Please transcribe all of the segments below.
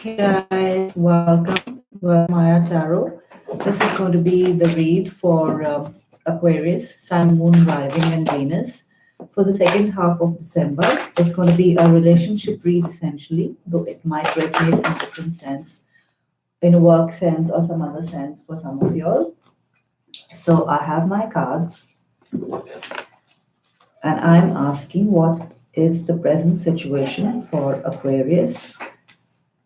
Hey guys, welcome. Well, Maya Tarot. This is going to be the read for Aquarius, Sun, Moon, Rising, and Venus for the second half of December. It's going to be a relationship read essentially, though it might resonate in different sense, in a work sense or some other sense for some of y'all. So I have my cards, and I'm asking what is the present situation for Aquarius.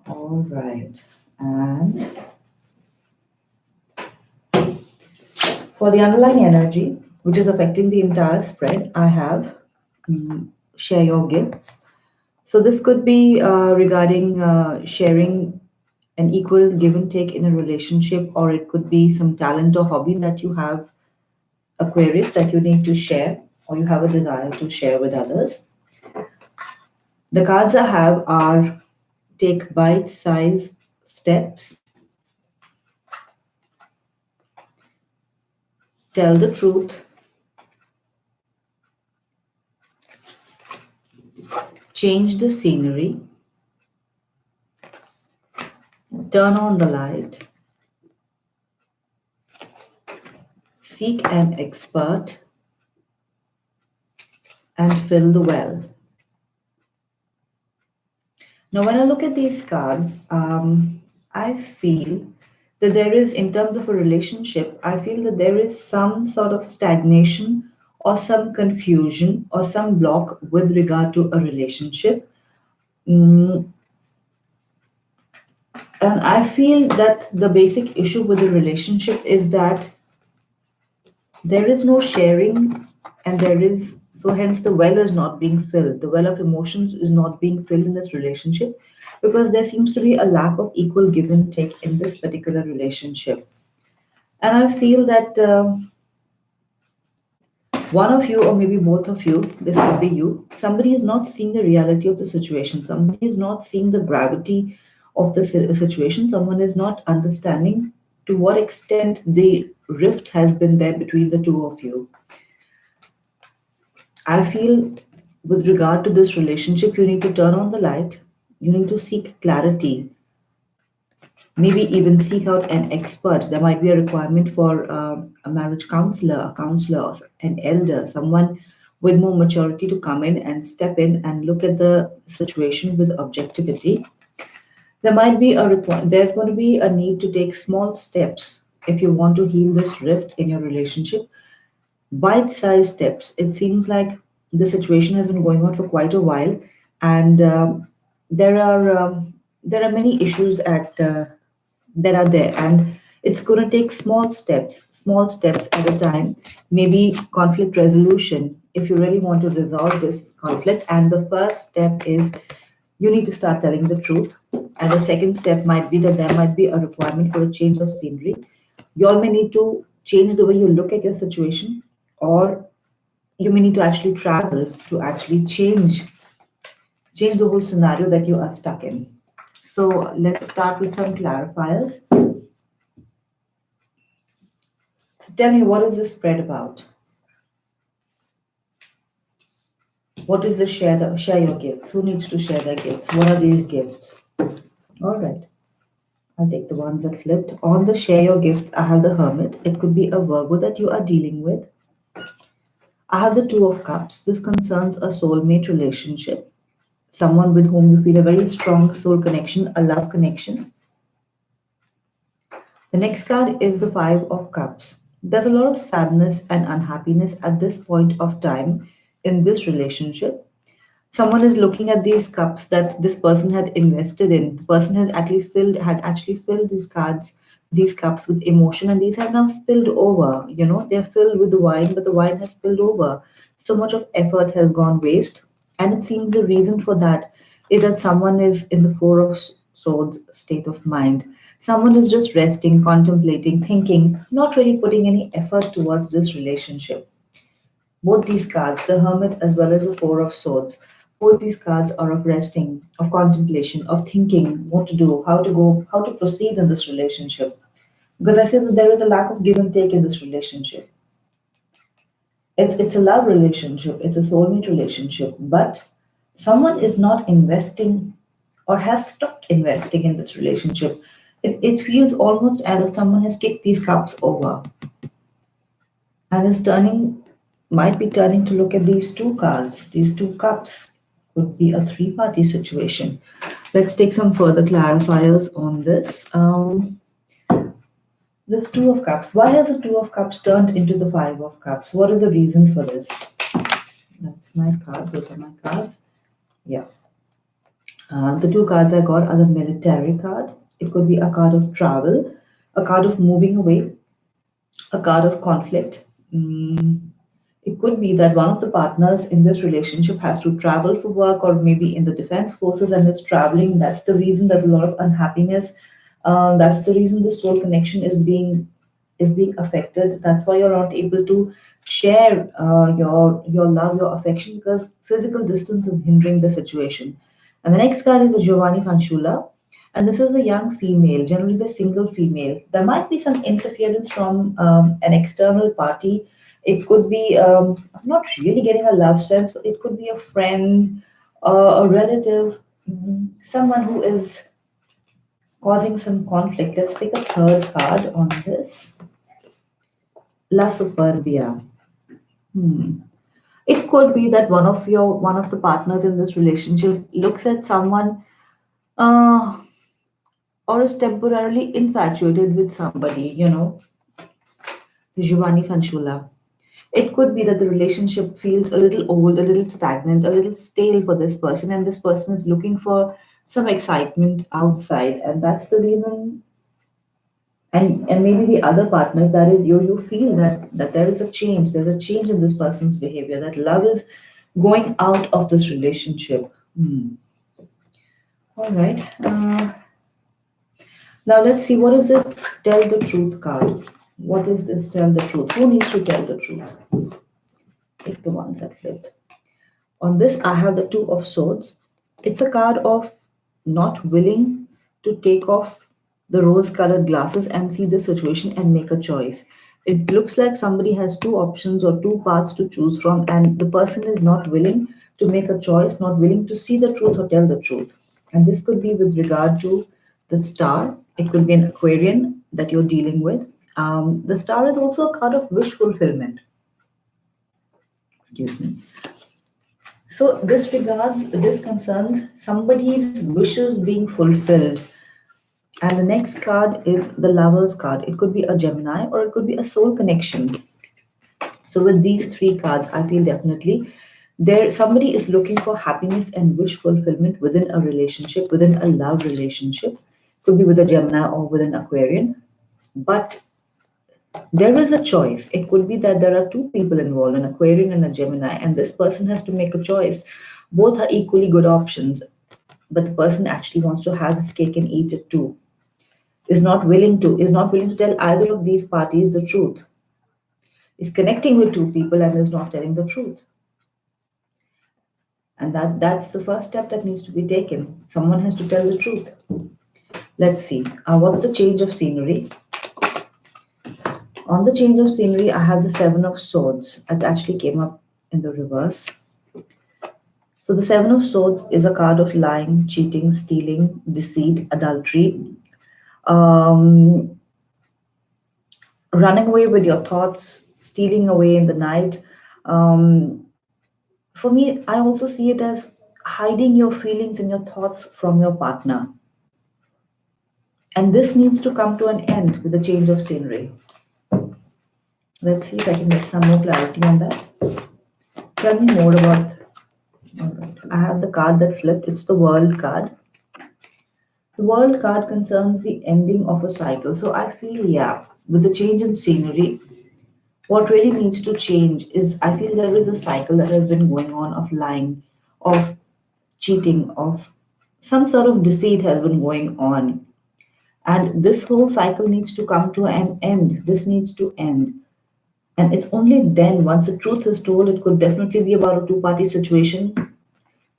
All right. And for the underlying energy, which is affecting the entire spread, I have share your gifts. So this could be regarding sharing an equal give and take in a relationship, or it could be some talent or hobby that you have, Aquarius, that you need to share, or you have a desire to share with others. The cards I have are take bite-sized steps, tell the truth, change the scenery, turn on the light, seek an expert, and fill the well. Now, when I look at these cards, I feel that there is, in terms of a relationship, I feel that there is some sort of stagnation or some confusion or some block with regard to a relationship. Mm, and I feel that the basic issue with the relationship is that there is no sharing, and there is, so hence the well is not being filled. The well of emotions is not being filled in this relationship because there seems to be a lack of equal give and take in this particular relationship. And I feel that one of you, or maybe both of you, this could be you, somebody is not seeing the reality of the situation. Somebody is not seeing the gravity of the situation. Someone is not understanding to what extent the rift has been there between the two of you. I feel with regard to this relationship, you need to turn on the light, you need to seek clarity, maybe even seek out an expert. There might be a requirement for a marriage counselor, or an elder, someone with more maturity to come in and step in and look at the situation with objectivity. There might be there's going to be a need to take small steps if you want to heal this rift in your relationship. Bite-sized steps. It seems like the situation has been going on for quite a while, and there are many issues that are there, and it's going to take small steps at a time. Maybe conflict resolution if you really want to resolve this conflict. And the first step is you need to start telling the truth. And the second step might be that there might be a requirement for a change of scenery. You all may need to change the way you look at your situation, or you may need to actually travel to actually change the whole scenario that you are stuck in. So let's start with some clarifiers. So tell me, what is this spread about? What is the share your gifts? Who needs to share their gifts? What are these gifts? All right. I'll take the ones that flipped. On the share your gifts, I have the Hermit. It could be a Virgo that you are dealing with. I have the Two of Cups. This concerns a soulmate relationship, someone with whom you feel a very strong soul connection, a love connection. The next card is the Five of Cups. There's a lot of sadness and unhappiness at this point of time in this relationship. Someone is looking at these cups that this person had invested in. The person had actually filled these cups with emotion, and these have now spilled over. They're filled with the wine, but the wine has spilled over. So much of effort has gone waste, and it seems the reason for that is that someone is in the Four of Swords state of mind. Someone is just resting, contemplating, thinking, not really putting any effort towards this relationship. Both these cards, the Hermit as well as the Four of Swords, both these cards are of resting, of contemplation, of thinking what to do, how to proceed in this relationship. Because I feel that there is a lack of give and take in this relationship. It's a love relationship, it's a soulmate relationship, but someone is not investing or has stopped investing in this relationship. It feels almost as if someone has kicked these cups over and is turning, might be turning to look at these two cards. These two cups could be a three-party situation. Let's take some further clarifiers on this. This Two of Cups. Why has the Two of Cups turned into the Five of Cups? What is the reason for this? That's my card. Those are my cards. Yeah. The two cards I got are the military card. It could be a card of travel, a card of moving away, a card of conflict. It could be that one of the partners in this relationship has to travel for work or maybe in the defense forces and is traveling. That's the reason there's a lot of unhappiness. That's the reason the soul connection is being affected. That's why you're not able to share your love, your affection, because physical distance is hindering the situation. And the next card is the Giovanni Fanciulla. And this is a young female, generally the single female. There might be some interference from an external party. It could be, I'm not really getting a love sense, but it could be a friend, a relative, someone who is causing some conflict. Let's take a third card on this. La Superbia. It could be that one of the partners in this relationship looks at someone uh, or is temporarily infatuated with somebody, Giovanni Fanciulla. It could be that the relationship feels a little old, a little stagnant, a little stale for this person, and this person is looking for some excitement outside, and that's the reason. And maybe the other partner, that is you feel that there is a change. There's a change in this person's behavior. That love is going out of this relationship. All right. Now let's see, what is this tell the truth card? What is this tell the truth? Who needs to tell the truth? Take the ones that fit. On this, I have the Two of Swords. It's a card of not willing to take off the rose colored glasses and see the situation and make a choice. It looks like somebody has two options or two paths to choose from, and the person is not willing to make a choice, not willing to see the truth or tell the truth. And this could be with regard to the star. It could be an Aquarian that you're dealing with. The star is also a card of wish fulfillment. Excuse me. So this concerns somebody's wishes being fulfilled. And the next card is the Lover's card. It could be a Gemini or it could be a soul connection. So with these three cards, I feel definitely there somebody is looking for happiness and wish fulfillment within a relationship, within a love relationship. Could be with a Gemini or with an Aquarian. But there is a choice. It could be that there are two people involved, an Aquarian and a Gemini, and this person has to make a choice. Both are equally good options, but the person actually wants to have his cake and eat it too. Is not willing to tell either of these parties the truth. Is connecting with two people and is not telling the truth. And that's the first step that needs to be taken. Someone has to tell the truth. Let's see. What's the change of scenery? On the change of scenery, I have the Seven of Swords. It actually came up in the reverse. So the Seven of Swords is a card of lying, cheating, stealing, deceit, adultery, running away with your thoughts, stealing away in the night. For me, I also see it as hiding your feelings and your thoughts from your partner. And this needs to come to an end with the change of scenery. Let's see if I can get some more clarity on that. Tell me more about. All right. I have the card that flipped. It's the World card. The World card concerns the ending of a cycle. So I feel, yeah, with the change in scenery, what really needs to change is I feel there is a cycle that has been going on of lying, of cheating, of some sort of deceit has been going on. And this whole cycle needs to come to an end. This needs to end. And it's only then, once the truth is told, it could definitely be about a two-party situation.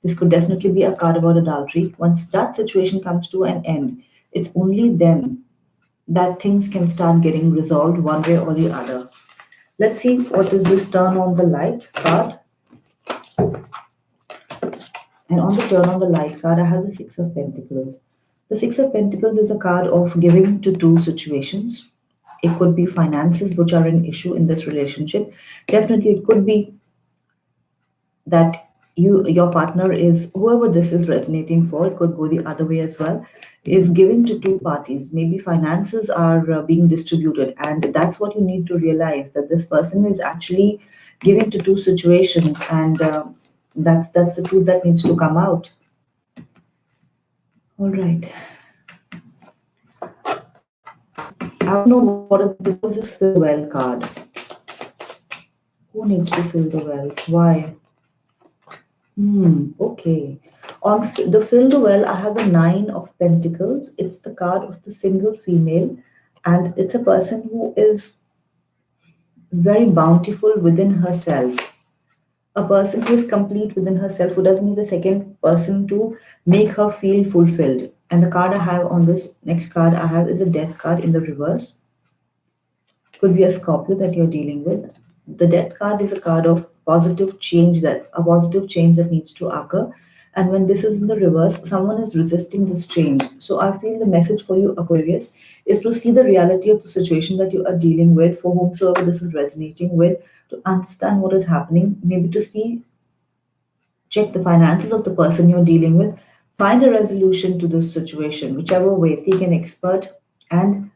This could definitely be a card about adultery. Once that situation comes to an end, it's only then that things can start getting resolved one way or the other. Let's see what is this turn on the light card. And on the turn on the light card, I have the Six of Pentacles. The Six of Pentacles is a card of giving to two situations. It could be finances, which are an issue in this relationship. Definitely, it could be that your partner is, whoever this is resonating for, it could go the other way as well, is giving to two parties. Maybe finances are being distributed, and that's what you need to realize, that this person is actually giving to two situations, and that's the truth that needs to come out. All right. I want to know what is this fill the well card? Who needs to fill the well? Why? Okay. The fill the well, I have a Nine of Pentacles. It's the card of the single female, and it's a person who is very bountiful within herself. A person who is complete within herself, who doesn't need a second person to make her feel fulfilled. And the card I have on this next card I have is a Death card in the reverse. Could be a Scorpio that you're dealing with. The Death card is a card of positive change that needs to occur. And when this is in the reverse, someone is resisting this change. So I feel the message for you, Aquarius, is to see the reality of the situation that you are dealing with, for whomsoever this is resonating with, to understand what is happening, maybe to see, check the finances of the person you're dealing with, find a resolution to this situation, whichever way, seek an expert, and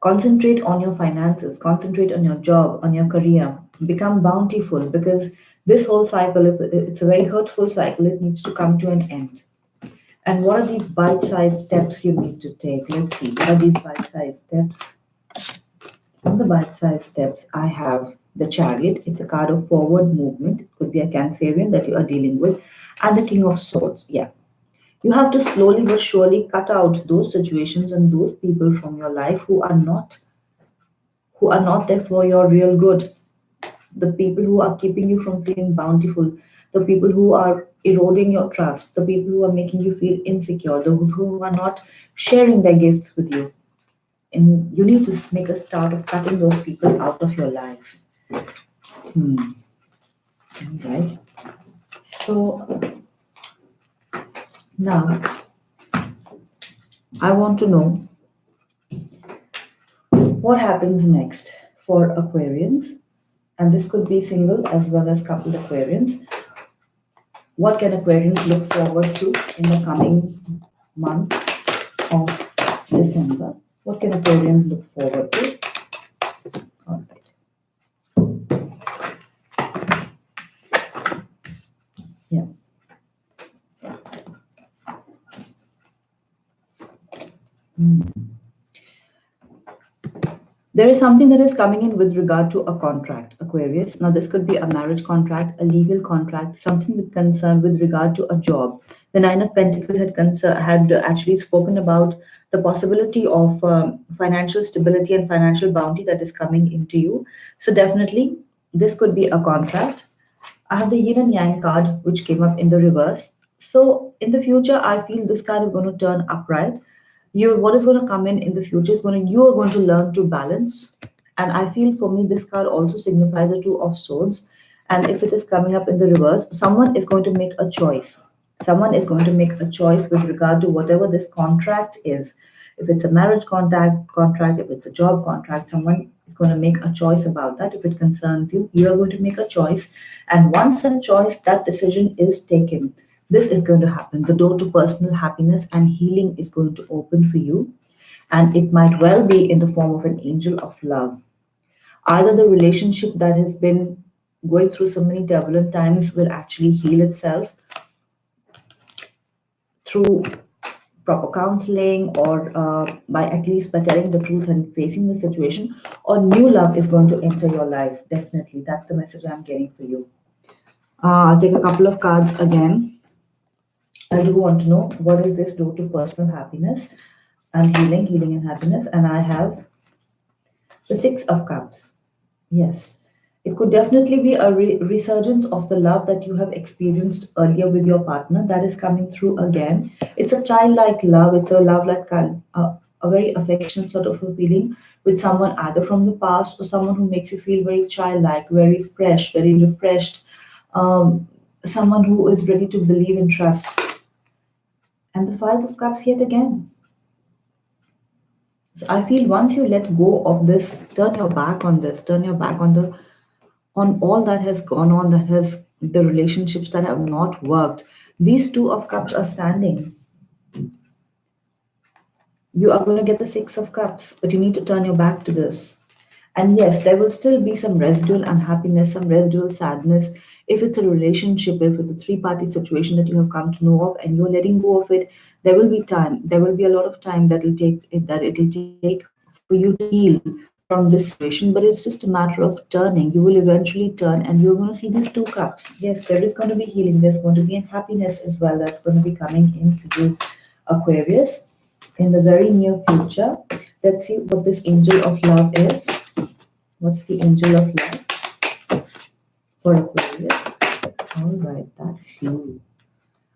concentrate on your finances, concentrate on your job, on your career, become bountiful, because this whole cycle, if it's a very hurtful cycle, it needs to come to an end. And what are these bite-sized steps you need to take? Let's see, what are these bite-sized steps? On the bite-sized steps, I have the Chariot. It's a card of forward movement. It could be a Cancerian that you are dealing with, and the King of Swords. Yeah, you have to slowly but surely cut out those situations and those people from your life who are not there for your real good. The people who are keeping you from feeling bountiful, the people who are eroding your trust, the people who are making you feel insecure, those who are not sharing their gifts with you. And you need to make a start of cutting those people out of your life. Hmm. All right. So now I want to know what happens next for Aquarians, and this could be single as well as coupled Aquarians. What can Aquarians look forward to in the coming month of December? What can Aquarians look forward to? All right. Yeah. There is something that is coming in with regard to a contract, Aquarius. Now, this could be a marriage contract, a legal contract, something with concern with regard to a job. The Nine of Pentacles had actually spoken about the possibility of financial stability and financial bounty that is coming into you. So, definitely, this could be a contract. I have the Yin and Yang card, which came up in the reverse. So, in the future, I feel this card is going to turn upright. What is going to come in the future is you are going to learn to balance. And I feel for me this card also signifies the Two of Swords, and if it is coming up in the reverse, someone is going to make a choice. Someone is going to make a choice with regard to whatever this contract is. If it's a marriage contract, if it's a job contract, someone is going to make a choice about that. If it concerns you, you are going to make a choice, and once that choice, that decision is taken, this is going to happen. The door to personal happiness and healing is going to open for you. And it might well be in the form of an angel of love. Either the relationship that has been going through so many turbulent times will actually heal itself through proper counseling, or by at least by telling the truth and facing the situation, or new love is going to enter your life. Definitely. That's the message I'm getting for you. I'll take a couple of cards again. I do want to know what is this door to personal happiness and healing and happiness. And I have the Six of Cups. Yes, it could definitely be a resurgence of the love that you have experienced earlier with your partner that is coming through again. It's a childlike love. It's a love like a very affectionate sort of a feeling with someone either from the past or someone who makes you feel very childlike, very fresh, very refreshed. Um, someone who is ready to believe and trust. And the Five of Cups yet again. So I feel once you let go of this, turn your back on this, turn your back on the on all that has gone on, that has the relationships that have not worked. These Two of Cups are standing. You are going to get the Six of Cups, but you need to turn your back to this. And yes, there will still be some residual unhappiness, some residual sadness. If it's a relationship, if it's a three-party situation that you have come to know of and you're letting go of it, there will be time. There will be a lot of time that it'll take for you to heal from this situation. But it's just a matter of turning. You will eventually turn and you're going to see these two cups. Yes, there is going to be healing. There's going to be happiness as well that's going to be coming in for you, Aquarius, in the very near future. Let's see what this angel of love is. What's the angel of love for Aquarius? All right, that few.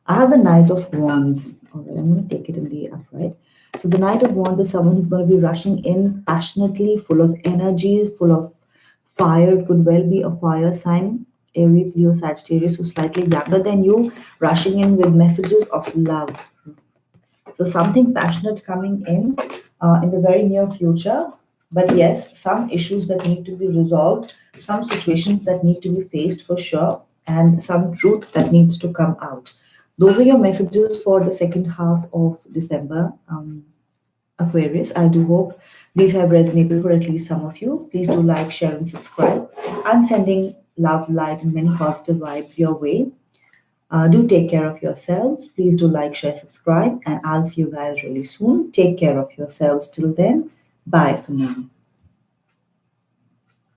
I have the Knight of Wands. All right, I'm going to take it in the upright. So the Knight of Wands is someone who's going to be rushing in passionately, full of energy, full of fire. It could well be a fire sign, Aries, Leo, Sagittarius, who's slightly younger than you, rushing in with messages of love. So something passionate coming in the very near future. But yes, some issues that need to be resolved, some situations that need to be faced for sure, and some truth that needs to come out. Those are your messages for the second half of December, Aquarius. I do hope these have resonated for at least some of you. Please do like, share, and subscribe. I'm sending love, light, and many positive vibes your way. Do take care of yourselves. Please do like, share, subscribe, and I'll see you guys really soon. Take care of yourselves till then. Bye for now.